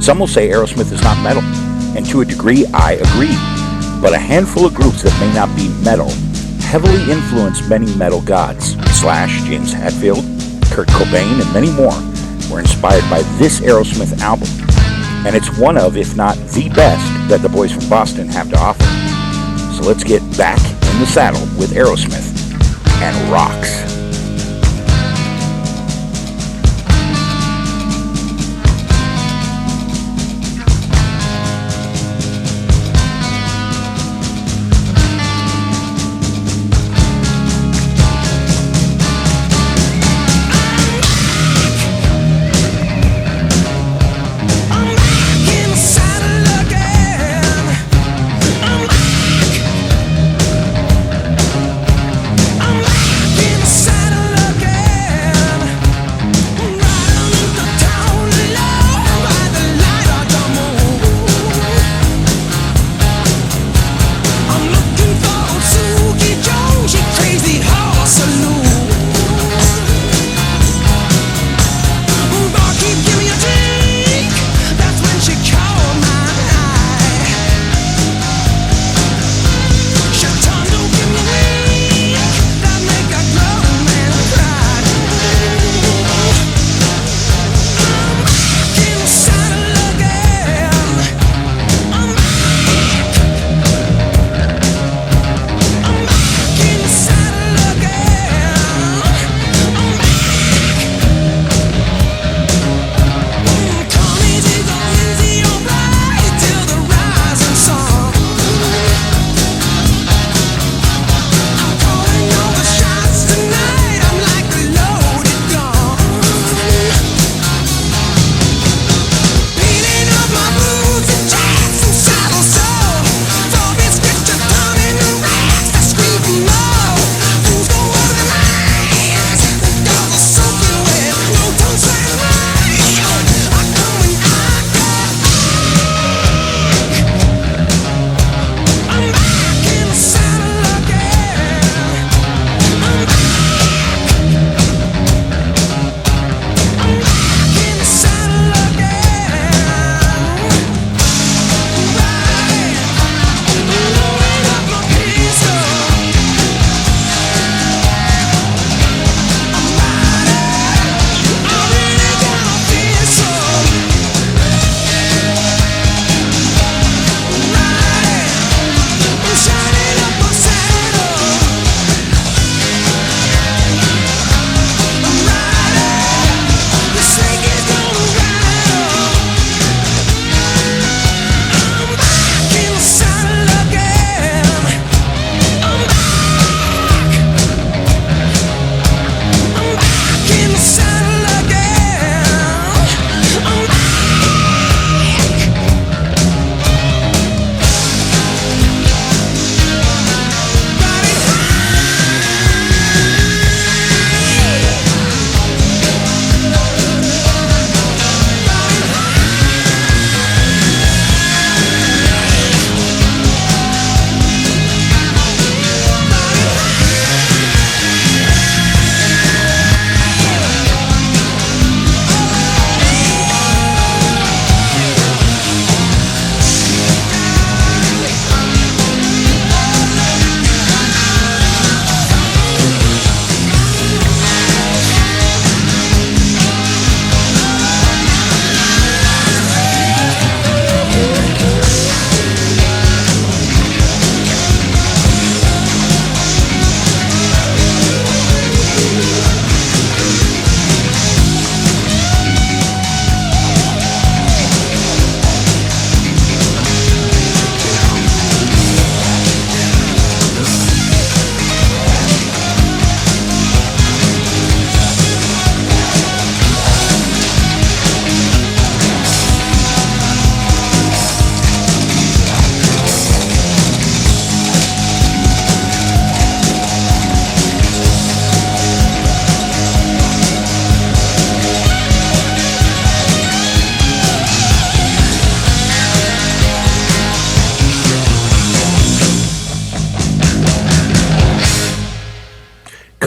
Some will say Aerosmith is not metal, and to a degree I agree, but a handful of groups that may not be metal heavily influenced many metal gods. Slash, James Hetfield, Kurt Cobain, and many more were inspired by this Aerosmith album, and it's one of, if not the best, that the boys from Boston have to offer. So let's get back in the saddle with Aerosmith and Rocks. I'm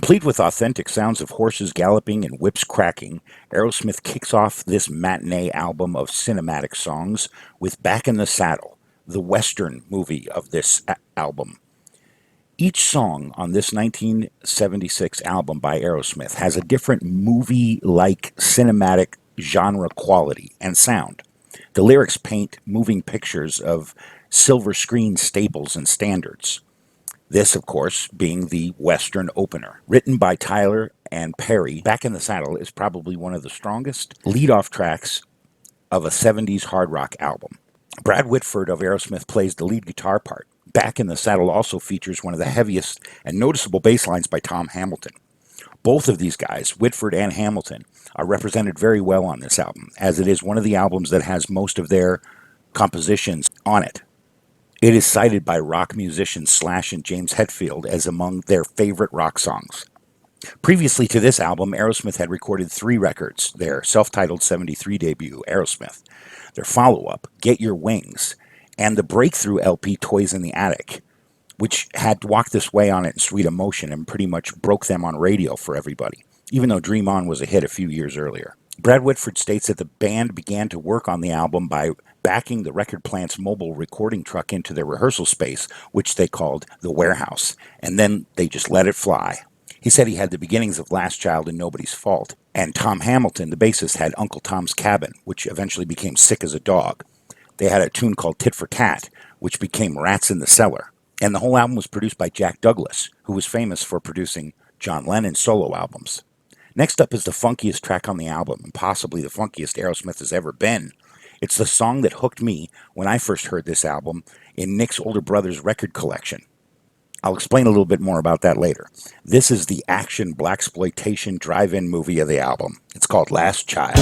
Complete with authentic sounds of horses galloping and whips cracking, Aerosmith kicks off this matinee album of cinematic songs with Back in the Saddle, the Western movie of this album. Each song on this 1976 album by Aerosmith has a different movie-like cinematic genre quality and sound. The lyrics paint moving pictures of silver screen staples and standards. This, of course, being the Western opener. Written by Tyler and Perry, Back in the Saddle is probably one of the strongest lead-off tracks of a 70s hard rock album. Brad Whitford of Aerosmith plays the lead guitar part. Back in the Saddle also features one of the heaviest and noticeable bass lines by Tom Hamilton. Both of these guys, Whitford and Hamilton, are represented very well on this album, as it is one of the albums that has most of their compositions on it. It is cited by rock musicians Slash and James Hetfield as among their favorite rock songs. Previously to this album, Aerosmith had recorded 3 records: their self-titled 73 debut, Aerosmith, their follow-up, Get Your Wings, and the breakthrough LP, Toys in the Attic, which had Walk This Way on it and Sweet Emotion and pretty much broke them on radio for everybody, even though Dream On was a hit a few years earlier. Brad Whitford states that the band began to work on the album by backing the record plant's mobile recording truck into their rehearsal space, which they called the warehouse, and then they just let it fly. He said he had the beginnings of Last Child and Nobody's Fault, and Tom Hamilton, the bassist, had Uncle Tom's Cabin, which eventually became Sick as a Dog. They had a tune called Tit for Tat, which became Rats in the Cellar. And the whole album was produced by Jack Douglas, who was famous for producing John Lennon's solo albums. Next up is the funkiest track on the album, and possibly the funkiest Aerosmith has ever been. It's the song that hooked me when I first heard this album in Nick's older brother's record collection. I'll explain a little bit more about that later. This is the action blaxploitation drive-in movie of the album. It's called Last Child.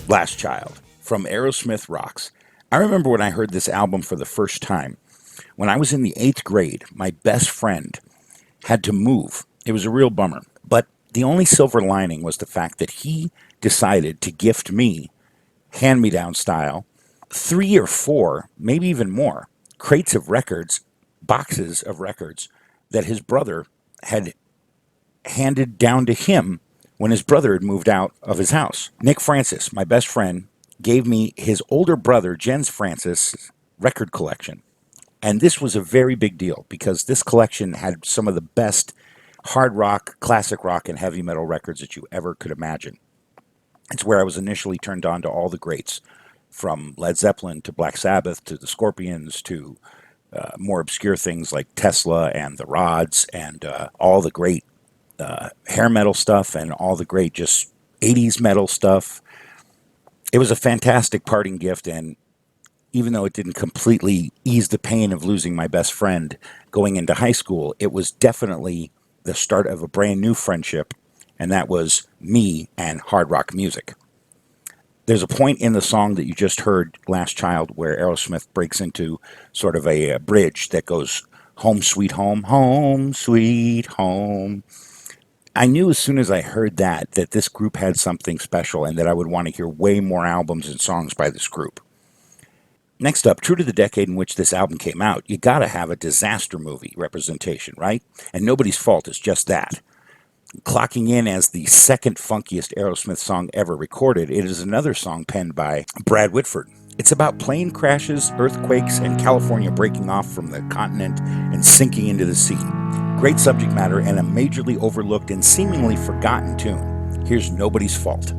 Last Child from Aerosmith rocks. I remember when I heard this album for the first time. When I was in the 8th grade, my best friend had to move. It was a real bummer. But the only silver lining was the fact that he decided to gift me, hand me down style, 3 or 4, maybe even more, crates of records, boxes of records that his brother had handed down to him when his brother had moved out of his house. Nick Francis, my best friend, gave me his older brother, Jens Francis' record collection. And this was a very big deal because this collection had some of the best hard rock, classic rock, and heavy metal records that you ever could imagine. It's where I was initially turned on to all the greats, from Led Zeppelin to Black Sabbath to the Scorpions to more obscure things like Tesla and the Rods and all the great hair metal stuff and all the great just 80s metal stuff. It was a fantastic parting gift, and even though it didn't completely ease the pain of losing my best friend going into high school, it was definitely the start of a brand new friendship, and that was me and hard rock music. There's a point in the song that you just heard, Last Child, where Aerosmith breaks into sort of a bridge that goes, home sweet home, home sweet home. I knew as soon as I heard that this group had something special and that I would want to hear way more albums and songs by this group. Next up, true to the decade in which this album came out, you gotta have a disaster movie representation, right? And Nobody's Fault is just that. Clocking in as the second funkiest Aerosmith song ever recorded, it is another song penned by Brad Whitford. It's about plane crashes, earthquakes, and California breaking off from the continent and sinking into the sea. Great subject matter and a majorly overlooked and seemingly forgotten tune. Here's Nobody's Fault.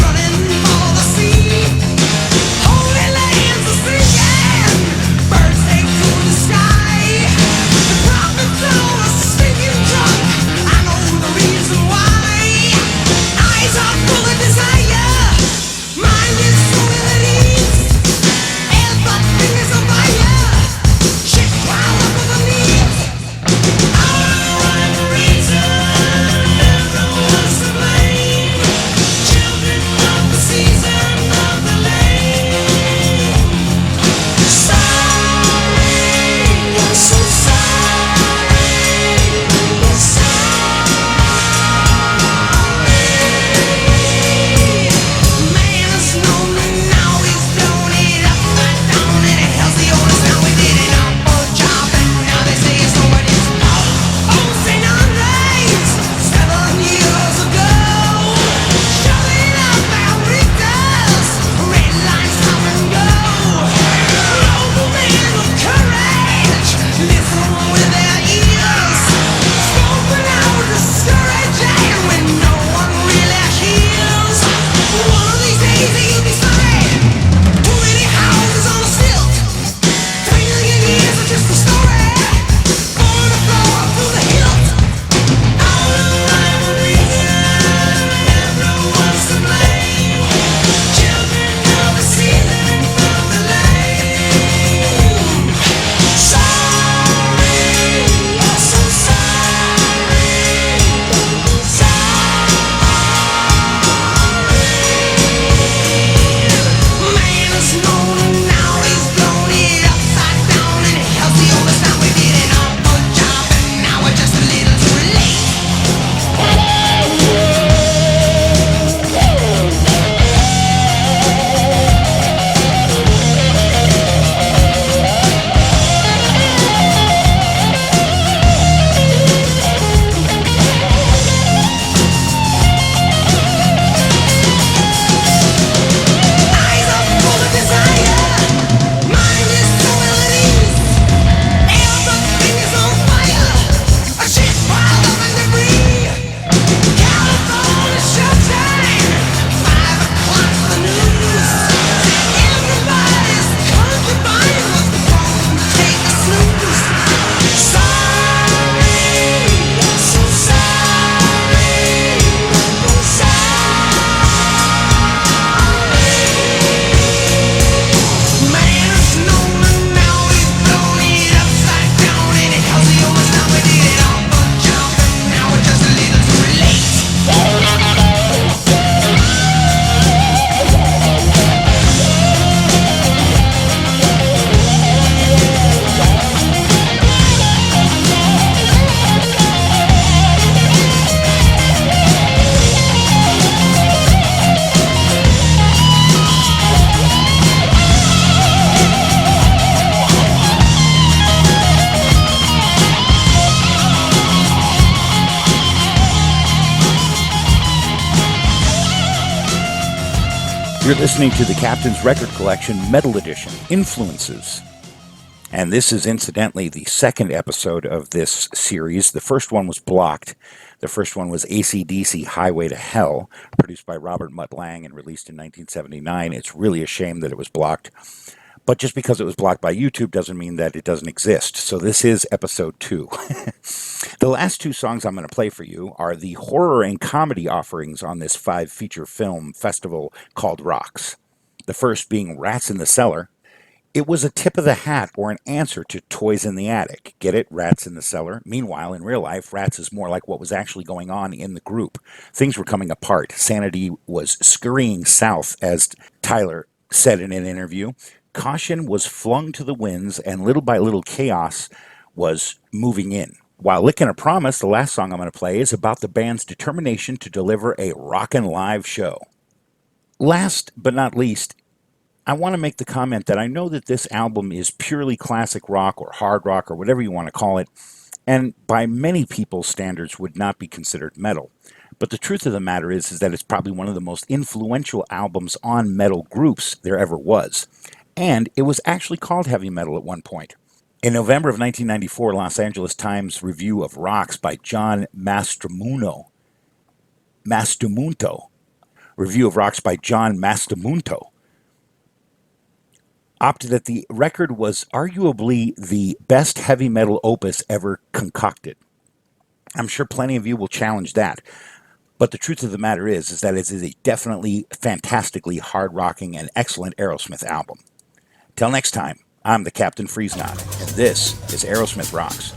Running for the sea, holding You're listening to the Captain's Record Collection Metal Edition, Influences. And this is incidentally the second episode of this series. The first one was blocked. The first one was AC/DC Highway to Hell, produced by Robert Mutt Lange and released in 1979. It's really a shame that it was blocked. But just because it was blocked by YouTube doesn't mean that it doesn't exist. So this is episode 2. The last 2 songs I'm going to play for you are the horror and comedy offerings on this 5-feature film festival called Rocks. The first being Rats in the Cellar. It was a tip of the hat or an answer to Toys in the Attic. Get it? Rats in the Cellar. Meanwhile, in real life, Rats is more like what was actually going on in the group. Things were coming apart. Sanity was scurrying south, as Tyler said in an interview. Caution was flung to the winds, and little by little chaos was moving in. While Lickin' a Promise, the last song I'm going to play, is about the band's determination to deliver a rockin' live show. Last but not least, I want to make the comment that I know that this album is purely classic rock or hard rock or whatever you want to call it, and by many people's standards would not be considered metal. But the truth of the matter is that it's probably one of the most influential albums on metal groups there ever was. And it was actually called heavy metal at one point. In November of 1994, Los Angeles Times review of Rocks by John Mastramunto, review of Rocks by John Mastramunto, opted that the record was arguably the best heavy metal opus ever concocted. I'm sure plenty of you will challenge that. But the truth of the matter is that it is a definitely fantastically hard-rocking and excellent Aerosmith album. Till next time, I'm the Captain Freezknotable, and this is Aerosmith Rocks.